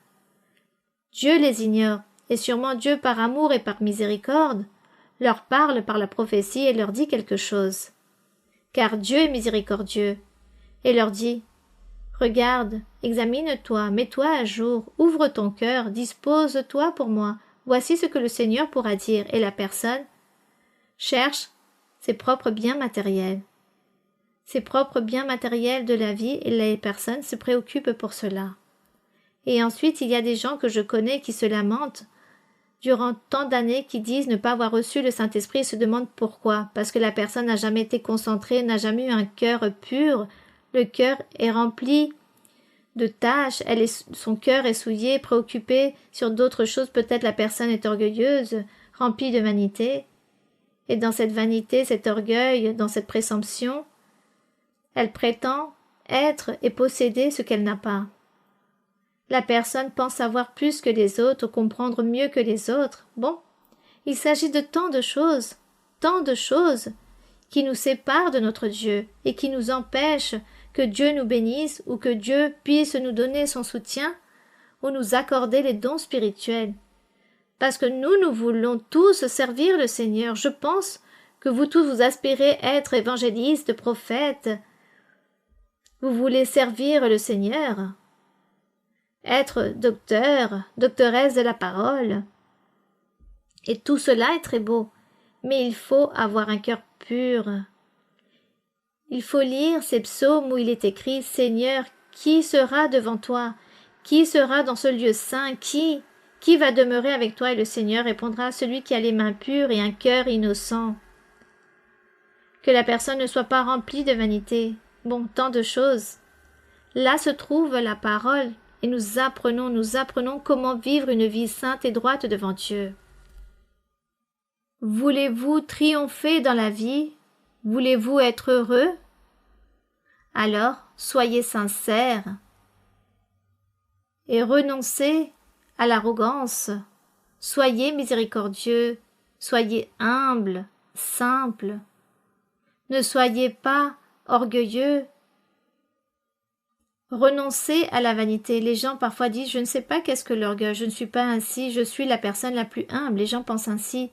Dieu les ignore, et sûrement Dieu, par amour et par miséricorde, leur parle par la prophétie et leur dit quelque chose. Car Dieu est miséricordieux, et leur dit « Regarde, examine-toi, mets-toi à jour, ouvre ton cœur, dispose-toi pour moi, voici ce que le Seigneur pourra dire. » Et la personne cherche ses propres biens matériels. Ses propres biens matériels de la vie, et les personnes se préoccupent pour cela. Et ensuite, il y a des gens que je connais qui se lamentent durant tant d'années, qui disent ne pas avoir reçu le Saint-Esprit et se demandent pourquoi. Parce que la personne n'a jamais été concentrée, n'a jamais eu un cœur pur. Le cœur est rempli de tâches, son cœur est souillé, préoccupé sur d'autres choses. Peut-être la personne est orgueilleuse, remplie de vanité. Et dans cette vanité, cet orgueil, dans cette présomption, elle prétend être et posséder ce qu'elle n'a pas. La personne pense savoir plus que les autres, comprendre mieux que les autres. Bon, il s'agit de tant de choses qui nous séparent de notre Dieu et qui nous empêchent que Dieu nous bénisse ou que Dieu puisse nous donner son soutien ou nous accorder les dons spirituels. Parce que nous voulons tous servir le Seigneur. Je pense que vous tous vous aspirez être évangélistes, prophètes. Vous voulez servir le Seigneur, être docteur, doctoresse de la parole. Et tout cela est très beau, mais il faut avoir un cœur pur. Il faut lire ces psaumes où il est écrit « Seigneur, qui sera devant toi? Qui sera dans ce lieu saint? Qui va demeurer avec toi ?» Et le Seigneur répondra « Celui qui a les mains pures et un cœur innocent. » Que la personne ne soit pas remplie de vanité. Bon, tant de choses. Là se trouve la parole, et nous apprenons comment vivre une vie sainte et droite devant Dieu. Voulez-vous triompher dans la vie? Voulez-vous être heureux? Alors, soyez sincères et renoncez à l'arrogance. Soyez miséricordieux, soyez humbles, simples. Ne soyez pas orgueilleux. Renoncez à la vanité. Les gens parfois disent « Je ne sais pas qu'est-ce que l'orgueil, je ne suis pas ainsi, je suis la personne la plus humble. » Les gens pensent ainsi.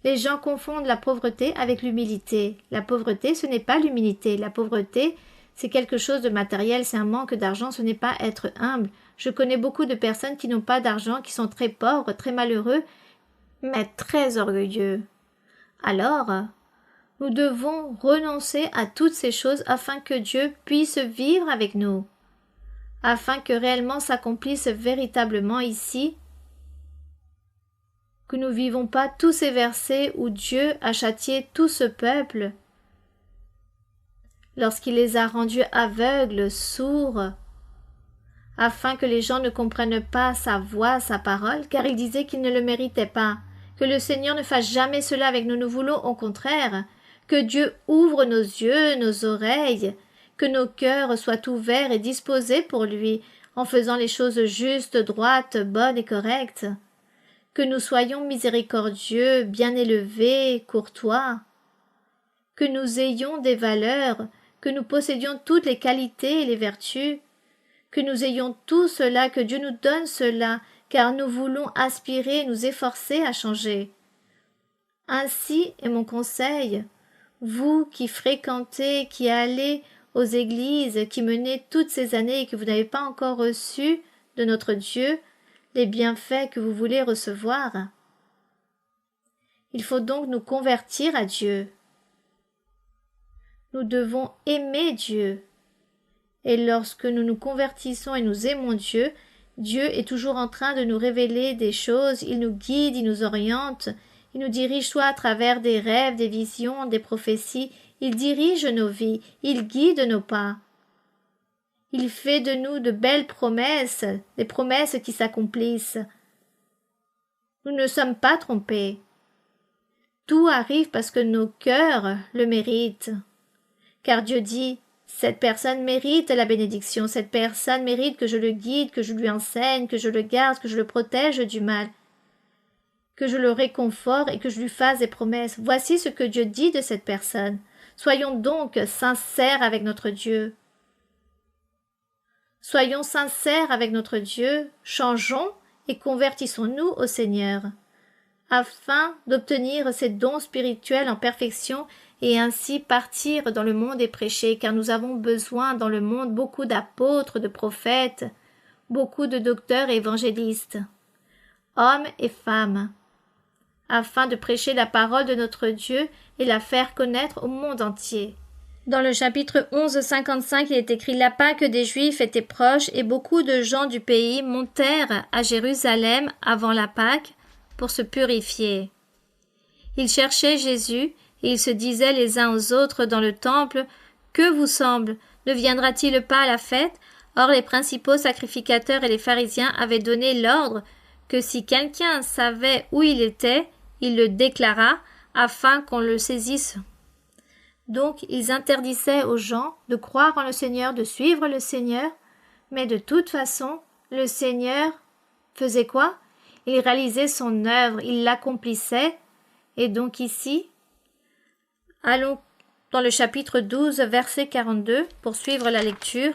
Les gens confondent la pauvreté avec l'humilité. La pauvreté, ce n'est pas l'humilité. La pauvreté, c'est quelque chose de matériel, c'est un manque d'argent, ce n'est pas être humble. Je connais beaucoup de personnes qui n'ont pas d'argent, qui sont très pauvres, très malheureux, mais très orgueilleux. Alors, nous devons renoncer à toutes ces choses afin que Dieu puisse vivre avec nous, afin que réellement s'accomplisse véritablement ici, que nous ne vivons pas tous ces versets où Dieu a châtié tout ce peuple lorsqu'il les a rendus aveugles, sourds, afin que les gens ne comprennent pas sa voix, sa parole, car il disait qu'ils ne le méritaient pas. Que le Seigneur ne fasse jamais cela avec nous. Nous voulons au contraire que Dieu ouvre nos yeux, nos oreilles, que nos cœurs soient ouverts et disposés pour lui, en faisant les choses justes, droites, bonnes et correctes. Que nous soyons miséricordieux, bien élevés, courtois. Que nous ayons des valeurs, que nous possédions toutes les qualités et les vertus, que nous ayons tout cela, que Dieu nous donne cela, car nous voulons aspirer, nous efforcer à changer. Ainsi est mon conseil, vous qui fréquentez, qui allez aux églises, qui menez toutes ces années et que vous n'avez pas encore reçu de notre Dieu les bienfaits que vous voulez recevoir. Il faut donc nous convertir à Dieu. Nous devons aimer Dieu. Et lorsque nous nous convertissons et nous aimons Dieu, Dieu est toujours en train de nous révéler des choses, il nous guide, il nous oriente, il nous dirige soit à travers des rêves, des visions, des prophéties, il dirige nos vies, il guide nos pas. Il fait de nous de belles promesses, des promesses qui s'accomplissent. Nous ne sommes pas trompés. Tout arrive parce que nos cœurs le méritent. Car Dieu dit, cette personne mérite la bénédiction, cette personne mérite que je le guide, que je lui enseigne, que je le garde, que je le protège du mal, que je le réconforte et que je lui fasse des promesses. Voici ce que Dieu dit de cette personne. Soyons donc sincères avec notre Dieu. Soyons sincères avec notre Dieu, changeons et convertissons-nous au Seigneur, afin d'obtenir ces dons spirituels en perfection et ainsi partir dans le monde et prêcher, car nous avons besoin dans le monde beaucoup d'apôtres, de prophètes, beaucoup de docteurs et évangélistes, hommes et femmes, afin de prêcher la parole de notre Dieu et la faire connaître au monde entier. Dans le chapitre 11:55, il est écrit « La Pâque des Juifs était proche et beaucoup de gens du pays montèrent à Jérusalem avant la Pâque pour se purifier. Ils cherchaient Jésus et ils se disaient les uns aux autres dans le temple « Que vous semble? Ne viendra-t-il pas à la fête ?» Or les principaux sacrificateurs et les pharisiens avaient donné l'ordre que si quelqu'un savait où il était, il le déclarât afin qu'on le saisisse. Donc, ils interdisaient aux gens de croire en le Seigneur, de suivre le Seigneur, mais de toute façon, le Seigneur faisait quoi? Il réalisait son œuvre, il l'accomplissait. Et donc ici, allons dans le chapitre 12, verset 42, pour suivre la lecture,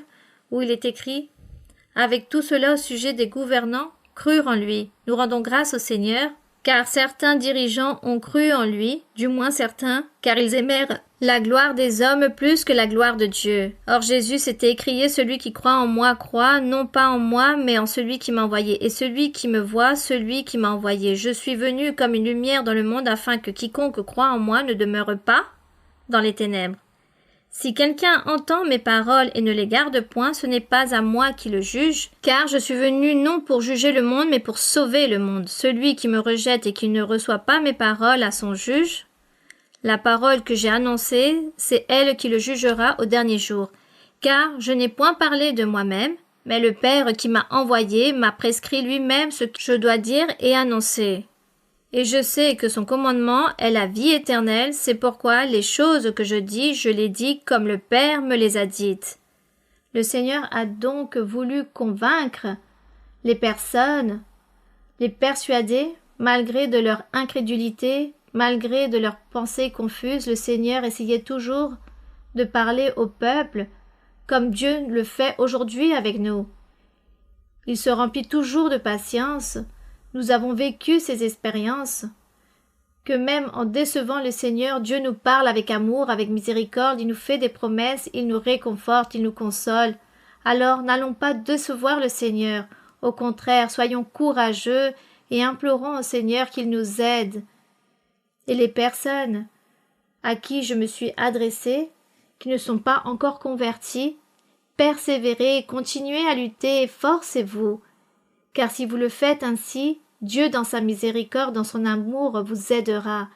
où il est écrit « Avec tout cela au sujet des gouvernants, crurent en lui. Nous rendons grâce au Seigneur, car certains dirigeants ont cru en lui, du moins certains, car ils aimèrent la gloire des hommes plus que la gloire de Dieu. Or Jésus s'était écrié, celui qui croit en moi croit, non pas en moi, mais en celui qui m'a envoyé. Et celui qui me voit, celui qui m'a envoyé. Je suis venu comme une lumière dans le monde afin que quiconque croit en moi ne demeure pas dans les ténèbres. Si quelqu'un entend mes paroles et ne les garde point, ce n'est pas à moi qui le juge, car je suis venu non pour juger le monde, mais pour sauver le monde. Celui qui me rejette et qui ne reçoit pas mes paroles à son juge, la parole que j'ai annoncée, c'est elle qui le jugera au dernier jour. Car je n'ai point parlé de moi-même, mais le Père qui m'a envoyé m'a prescrit lui-même ce que je dois dire et annoncer. Et je sais que son commandement est la vie éternelle, c'est pourquoi les choses que je dis, je les dis comme le Père me les a dites. Le Seigneur a donc voulu convaincre les personnes, les persuader, malgré de leur incrédulité, malgré de leurs pensées confuses. Le Seigneur essayait toujours de parler au peuple comme Dieu le fait aujourd'hui avec nous. Il se remplit toujours de patience. Nous avons vécu ces expériences, que même en décevant le Seigneur, Dieu nous parle avec amour, avec miséricorde, il nous fait des promesses, il nous réconforte, il nous console. Alors n'allons pas décevoir le Seigneur, au contraire, soyons courageux et implorons au Seigneur qu'il nous aide. Et les personnes à qui je me suis adressée, qui ne sont pas encore converties, persévérez, continuez à lutter, forcez-vous. Car si vous le faites ainsi, Dieu dans sa miséricorde, dans son amour, vous aidera.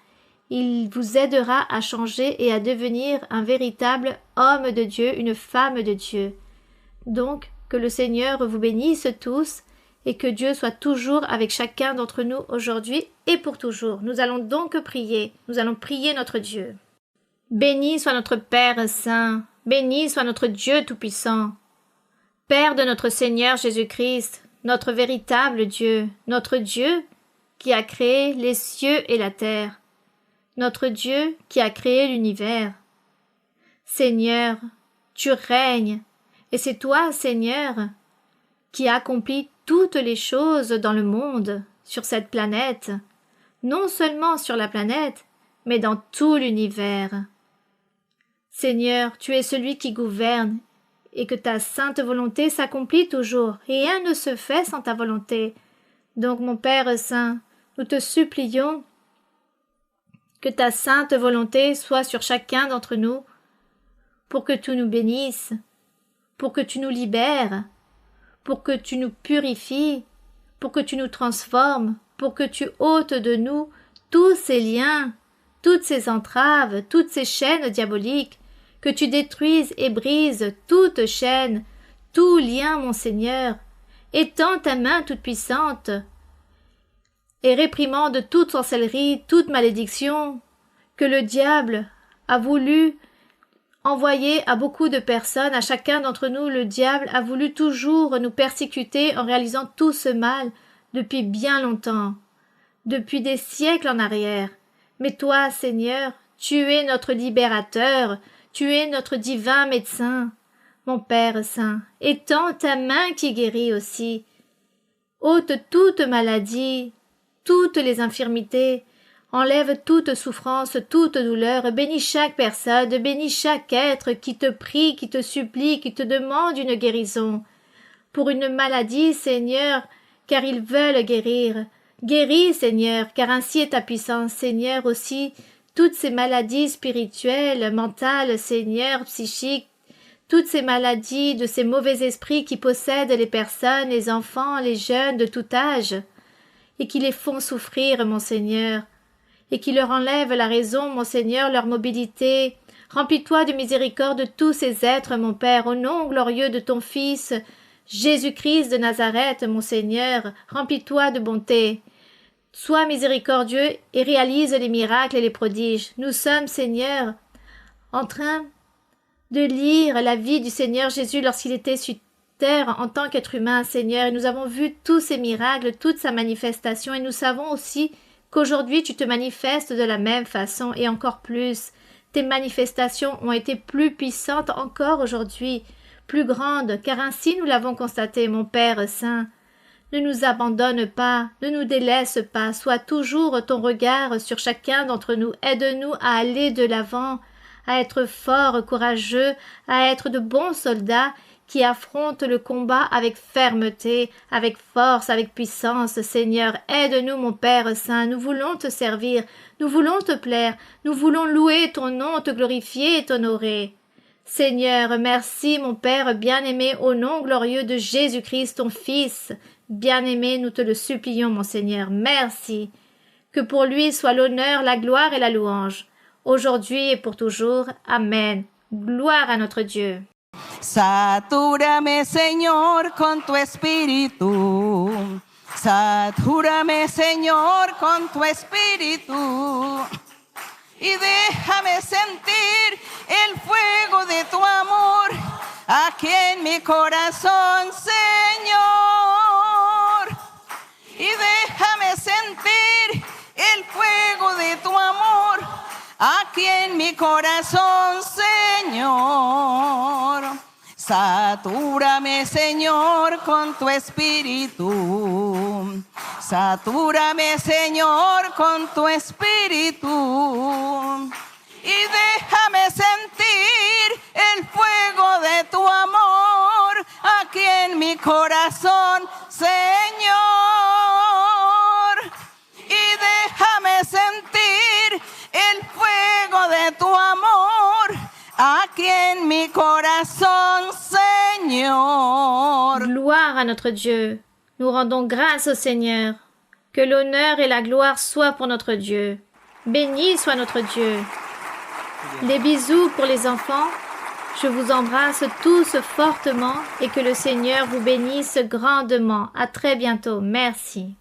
Il vous aidera à changer et à devenir un véritable homme de Dieu, une femme de Dieu. Donc, que le Seigneur vous bénisse tous et que Dieu soit toujours avec chacun d'entre nous aujourd'hui et pour toujours. Nous allons donc prier. Nous allons prier notre Dieu. Béni soit notre Père saint, béni soit notre Dieu tout-puissant. Père de notre Seigneur Jésus-Christ, notre véritable Dieu, notre Dieu qui a créé les cieux et la terre, notre Dieu qui a créé l'univers. Seigneur, tu règnes, et c'est toi, Seigneur, qui accomplis toutes les choses dans le monde, sur cette planète, non seulement sur la planète, mais dans tout l'univers. Seigneur, tu es celui qui gouverne, et que ta sainte volonté s'accomplit toujours. Rien ne se fait sans ta volonté. Donc, mon Père saint, nous te supplions que ta sainte volonté soit sur chacun d'entre nous, pour que tu nous bénisses, pour que tu nous libères, pour que tu nous purifies, pour que tu nous transformes, pour que tu ôtes de nous tous ces liens, toutes ces entraves, toutes ces chaînes diaboliques, que tu détruises et brises toute chaîne, tout lien, mon Seigneur. Étends ta main toute-puissante et réprimande toute sorcellerie, toute malédiction que le diable a voulu envoyer à beaucoup de personnes, à chacun d'entre nous. Le diable a voulu toujours nous persécuter en réalisant tout ce mal depuis bien longtemps, depuis des siècles en arrière. Mais toi, Seigneur, tu es notre libérateur, tu es notre divin médecin, mon Père saint. Étends ta main qui guérit aussi. Ôte toute maladie, toutes les infirmités, enlève toute souffrance, toute douleur, bénis chaque personne, bénis chaque être qui te prie, qui te supplie, qui te demande une guérison. Pour une maladie, Seigneur, car ils veulent guérir. Guéris, Seigneur, car ainsi est ta puissance, Seigneur, aussi. Toutes ces maladies spirituelles, mentales, Seigneur, psychiques, toutes ces maladies de ces mauvais esprits qui possèdent les personnes, les enfants, les jeunes de tout âge, et qui les font souffrir, mon Seigneur, et qui leur enlèvent la raison, mon Seigneur, leur mobilité. Remplis-toi de miséricorde de tous ces êtres, mon Père, au nom glorieux de ton Fils, Jésus-Christ de Nazareth, mon Seigneur, remplis-toi de bonté. Sois miséricordieux et réalise les miracles et les prodiges. Nous sommes, Seigneur, en train de lire la vie du Seigneur Jésus lorsqu'il était sur terre en tant qu'être humain, Seigneur, et nous avons vu tous ces miracles, toute sa manifestation, et nous savons aussi qu'aujourd'hui tu te manifestes de la même façon et encore plus. Tes manifestations ont été plus puissantes encore aujourd'hui, plus grandes, car ainsi nous l'avons constaté, mon Père Saint. Ne nous abandonne pas, ne nous délaisse pas, sois toujours ton regard sur chacun d'entre nous, aide-nous à aller de l'avant, à être forts, courageux, à être de bons soldats qui affrontent le combat avec fermeté, avec force, avec puissance. Seigneur, aide-nous, mon Père Saint, nous voulons te servir, nous voulons te plaire, nous voulons louer ton nom, te glorifier et t'honorer. Seigneur, merci, mon Père bien-aimé, au nom glorieux de Jésus-Christ, ton Fils. Bien-aimé, nous te le supplions, mon Seigneur, merci. Que pour lui soit l'honneur, la gloire et la louange, aujourd'hui et pour toujours. Amen. Gloire à notre Dieu. Satúrame, Señor, con tu espíritu. Satúrame, Señor, con tu espíritu. Y déjame sentir el fuego de tu amor aquí en mi corazón, Señor. Y déjame sentir el fuego de tu amor aquí en mi corazón, Señor. Satúrame, Señor, con tu espíritu. Satúrame, Señor, con tu espíritu. Y déjame sentir el fuego de tu amor aquí en mi corazón, Señor. Y déjame sentir el fuego de tu amor aquí en mi corazón, Señor. Gloire à notre Dieu. Nous rendons grâce au Seigneur. Que l'honneur et la gloire soient pour notre Dieu. Béni soit notre Dieu. Les bisous pour les enfants. Je vous embrasse tous fortement et que le Seigneur vous bénisse grandement. À très bientôt. Merci.